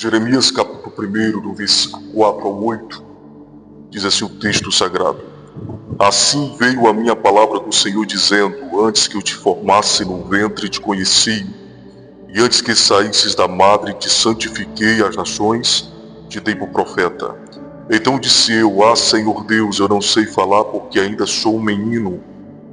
Jeremias capítulo 1, do versículo 4 ao 8, diz assim o texto sagrado: Assim veio a minha palavra do Senhor dizendo: Antes que eu te formasse no ventre te conheci, e antes que saísses da madre te santifiquei as nações, te dei por profeta. Então disse eu: Senhor Deus, eu não sei falar porque ainda sou um menino.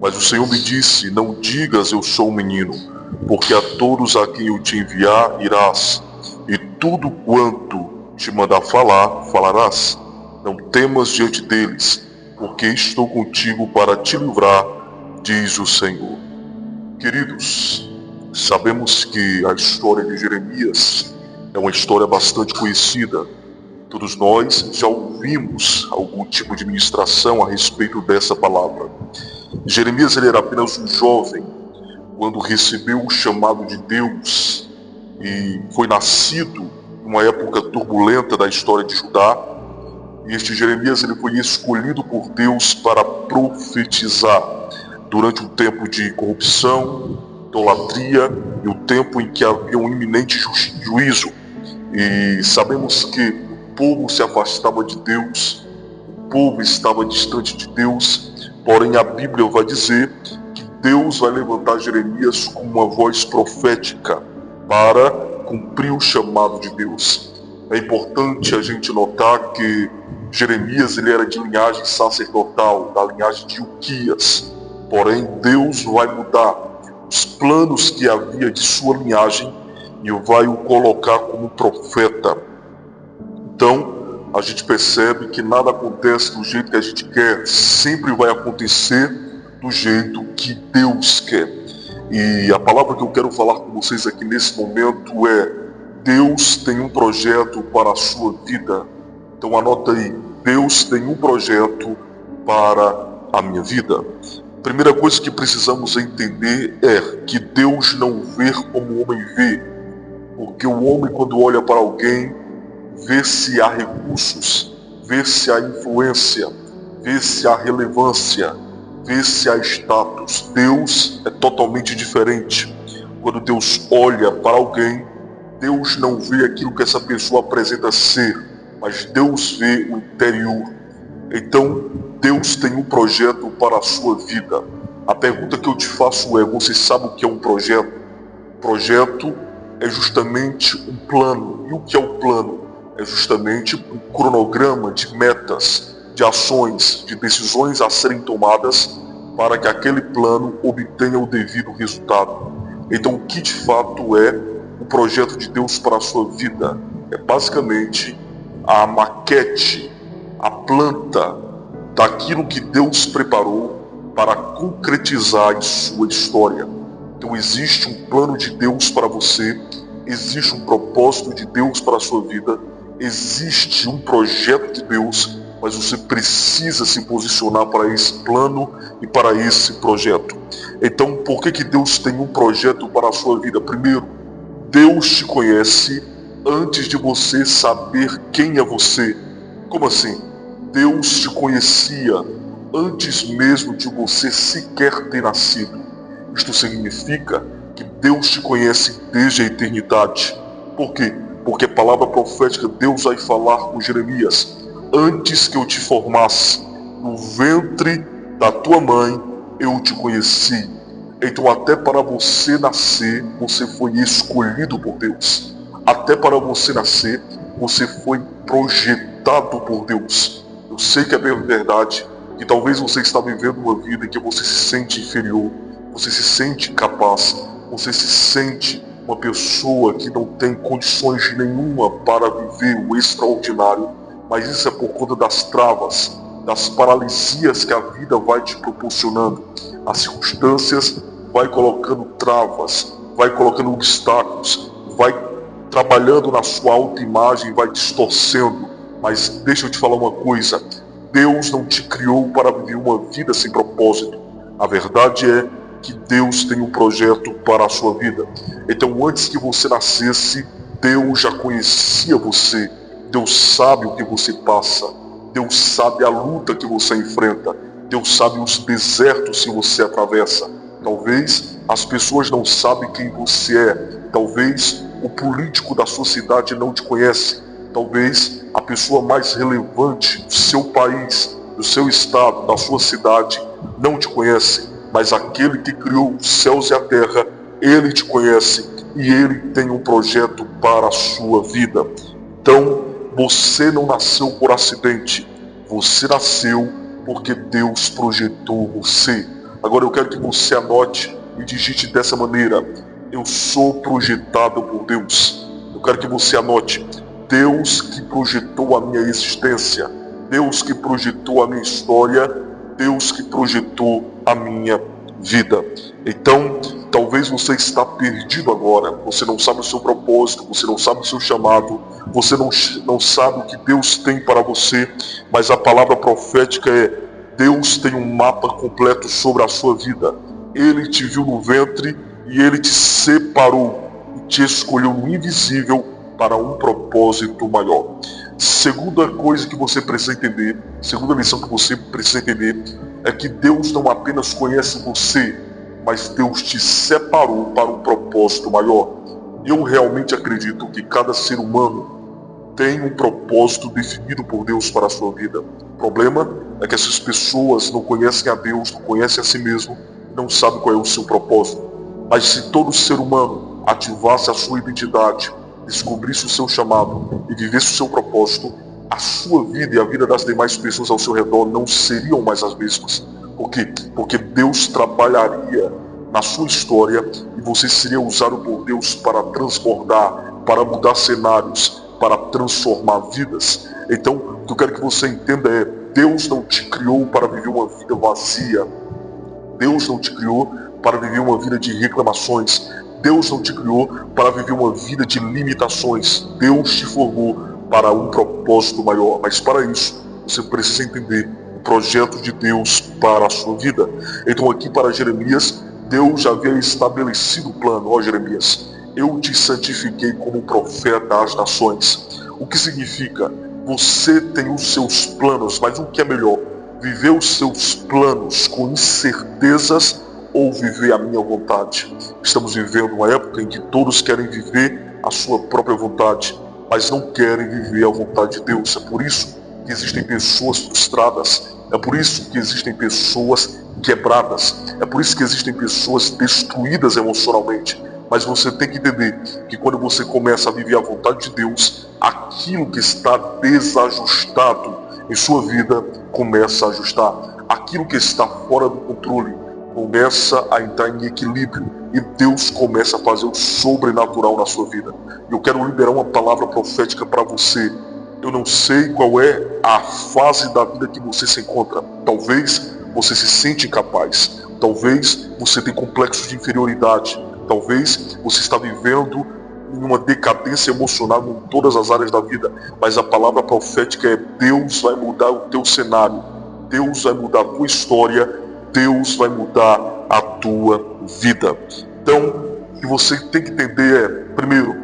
Mas o Senhor me disse: Não digas eu sou um menino, porque a todos a quem eu te enviar irás, e tudo quanto te mandar falar, falarás. Não temas diante deles, porque estou contigo para te livrar, diz o Senhor. Queridos, sabemos que a história de Jeremias é uma história bastante conhecida. Todos nós já ouvimos algum tipo de ministração a respeito dessa palavra. Jeremias ele era apenas um jovem quando recebeu o chamado de Deus e foi nascido numa época turbulenta da história de Judá. E este Jeremias ele foi escolhido por Deus para profetizar durante um tempo de corrupção, idolatria e o tempo em que havia um iminente juízo. E sabemos que o povo se afastava de Deus, o povo estava distante de Deus. Porém, a Bíblia vai dizer que Deus vai levantar Jeremias com uma voz profética para cumprir o chamado de Deus. É importante a gente notar que Jeremias ele era de linhagem sacerdotal, da linhagem de Ilquias. Porém, Deus vai mudar os planos que havia de sua linhagem e vai o colocar como profeta. Então, a gente percebe que nada acontece do jeito que a gente quer, sempre vai acontecer do jeito que Deus quer. E a palavra que eu quero falar com vocês aqui nesse momento é: Deus tem um projeto para a sua vida. Então anota aí: Deus tem um projeto para a minha vida. Primeira coisa que precisamos entender é que Deus não vê como o homem vê. Porque o homem, quando olha para alguém, vê se há recursos, vê se há influência, vê se há relevância, vê se há status. Deus é totalmente diferente. Quando Deus olha para alguém, Deus não vê aquilo que essa pessoa apresenta ser, mas Deus vê o interior. Então, Deus tem um projeto para a sua vida. A pergunta que eu te faço é: você sabe o que é um projeto? Projeto é justamente um plano. E o que é o plano? É justamente um cronograma de metas, de ações, de decisões a serem tomadas para que aquele plano obtenha o devido resultado. Então, o que de fato é o projeto de Deus para a sua vida? É basicamente a maquete, a planta daquilo que Deus preparou para concretizar em sua história. Então, existe um plano de Deus para você, existe um propósito de Deus para a sua vida, existe um projeto de Deus, mas você precisa se posicionar para esse plano e para esse projeto. Então, por que Deus tem um projeto para a sua vida? Primeiro, Deus te conhece antes de você saber quem é você. Como assim? Deus te conhecia antes mesmo de você sequer ter nascido. Isto significa que Deus te conhece desde a eternidade. Por quê? Porque a palavra profética, Deus vai falar com Jeremias: antes que eu te formasse no ventre da tua mãe, eu te conheci. Então, até para você nascer, você foi escolhido por Deus. Até para você nascer, você foi projetado por Deus. Eu sei que é verdade, que talvez você está vivendo uma vida em que você se sente inferior, você se sente incapaz, você se sente uma pessoa que não tem condições nenhuma para viver o extraordinário, mas isso é por conta das travas, das paralisias que a vida vai te proporcionando. As circunstâncias vai colocando travas, vai colocando obstáculos, vai trabalhando na sua autoimagem, vai distorcendo. Mas deixa eu te falar uma coisa: Deus não te criou para viver uma vida sem propósito. A verdade é que Deus tem um projeto para a sua vida. Então, antes que você nascesse, Deus já conhecia você. Deus sabe o que você passa. Deus sabe a luta que você enfrenta. Deus sabe os desertos que você atravessa. Talvez as pessoas não sabem quem você é. Talvez o político da sua cidade não te conhece. Talvez a pessoa mais relevante do seu país, do seu estado, da sua cidade, não te conhece. Mas aquele que criou os céus e a terra, ele te conhece e ele tem um projeto para a sua vida. Então, você não nasceu por acidente. Você nasceu porque Deus projetou você. Agora eu quero que você anote e digite dessa maneira: eu sou projetado por Deus. Eu quero que você anote: Deus que projetou a minha existência, Deus que projetou a minha história, Deus que projetou a minha vida. Então, talvez você está perdido agora, você não sabe o seu propósito, você não sabe o seu chamado, você não sabe o que Deus tem para você, mas a palavra profética é: Deus tem um mapa completo sobre a sua vida. Ele te viu no ventre e Ele te separou e te escolheu no invisível para um propósito maior. Segunda coisa que você precisa entender, segunda lição que você precisa entender, é que Deus não apenas conhece você, mas Deus te separou para um propósito maior. Eu realmente acredito que cada ser humano tem um propósito definido por Deus para a sua vida. O problema é que essas pessoas não conhecem a Deus, não conhecem a si mesmo, não sabem qual é o seu propósito. Mas se todo ser humano ativasse a sua identidade, descobrisse o seu chamado e vivesse o seu propósito, a sua vida e a vida das demais pessoas ao seu redor não seriam mais as mesmas. Por quê? Porque Deus trabalharia na sua história e você seria usado por Deus para transbordar, para mudar cenários, para transformar vidas. Então, o que eu quero que você entenda é: Deus não te criou para viver uma vida vazia. Deus não te criou para viver uma vida de reclamações. Deus não te criou para viver uma vida de limitações. Deus te formou para um propósito maior. Mas para isso, você precisa entender o projeto de Deus para a sua vida. Então aqui para Jeremias, Deus já havia estabelecido o plano. Ó Jeremias, eu te santifiquei como profeta às nações. O que significa? Você tem os seus planos, mas o que é melhor? Viver os seus planos com incertezas ou viver a minha vontade? Estamos vivendo uma época em que todos querem viver a sua própria vontade, mas não querem viver a vontade de Deus. É por isso que existem pessoas frustradas, é por isso que existem pessoas quebradas, é por isso que existem pessoas destruídas emocionalmente. Mas você tem que entender que quando você começa a viver a vontade de Deus, aquilo que está desajustado em sua vida começa a ajustar. Aquilo que está fora do controle começa a entrar em equilíbrio e Deus começa a fazer o sobrenatural na sua vida. Eu quero liberar uma palavra profética para você. Eu não sei qual é a fase da vida que você se encontra. Talvez você se sente incapaz. Talvez você tenha complexo de inferioridade. Talvez você está vivendo uma decadência emocional em todas as áreas da vida. Mas a palavra profética é: Deus vai mudar o teu cenário. Deus vai mudar a tua história. Deus vai mudar a tua vida. Então, o que você tem que entender é: primeiro,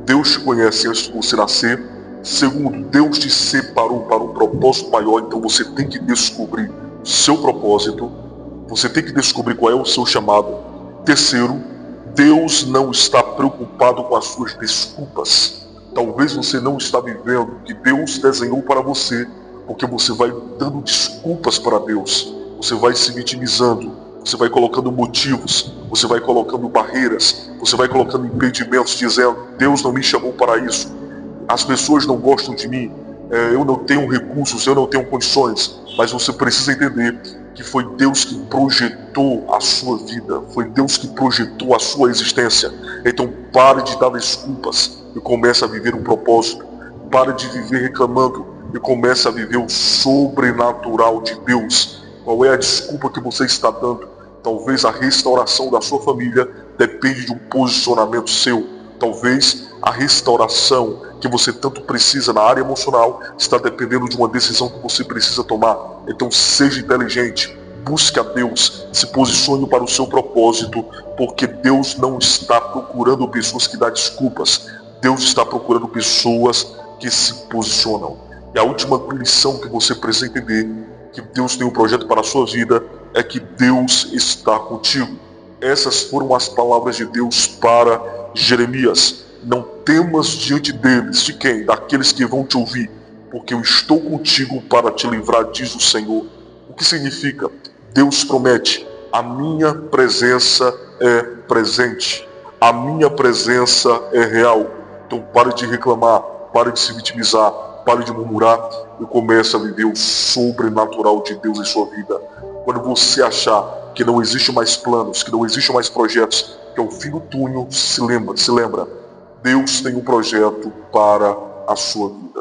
Deus te conhece antes de você nascer. Segundo, Deus te separou para um propósito maior. Então você tem que descobrir o seu propósito. Você tem que descobrir qual é o seu chamado. Terceiro, Deus não está preocupado com as suas desculpas. Talvez você não está vivendo o que Deus desenhou para você, porque você vai dando desculpas para Deus. Você vai se vitimizando, você vai colocando motivos, você vai colocando barreiras, você vai colocando impedimentos, dizendo: Deus não me chamou para isso, as pessoas não gostam de mim, eu não tenho recursos, eu não tenho condições. Mas você precisa entender que foi Deus que projetou a sua vida, foi Deus que projetou a sua existência. Então pare de dar desculpas e comece a viver um propósito. Pare de viver reclamando e comece a viver o sobrenatural de Deus. Qual é a desculpa que você está dando? Talvez a restauração da sua família depende de um posicionamento seu. Talvez a restauração que você tanto precisa na área emocional está dependendo de uma decisão que você precisa tomar. Então seja inteligente, busque a Deus, se posicione para o seu propósito, porque Deus não está procurando pessoas que dão desculpas. Deus está procurando pessoas que se posicionam. E a última lição que você precisa entender, que Deus tem um projeto para a sua vida, é que Deus está contigo. Essas foram as palavras de Deus para Jeremias. Não temas diante deles. De quem? Daqueles que vão te ouvir. Porque eu estou contigo para te livrar, diz o Senhor. O que significa? Deus promete: a minha presença é presente. A minha presença é real. Então pare de reclamar, pare de se vitimizar, pare de murmurar e comece a viver o sobrenatural de Deus em sua vida. Quando você achar que não existe mais planos, que não existe mais projetos, que é o fim do túnel, se lembra. Deus tem um projeto para a sua vida.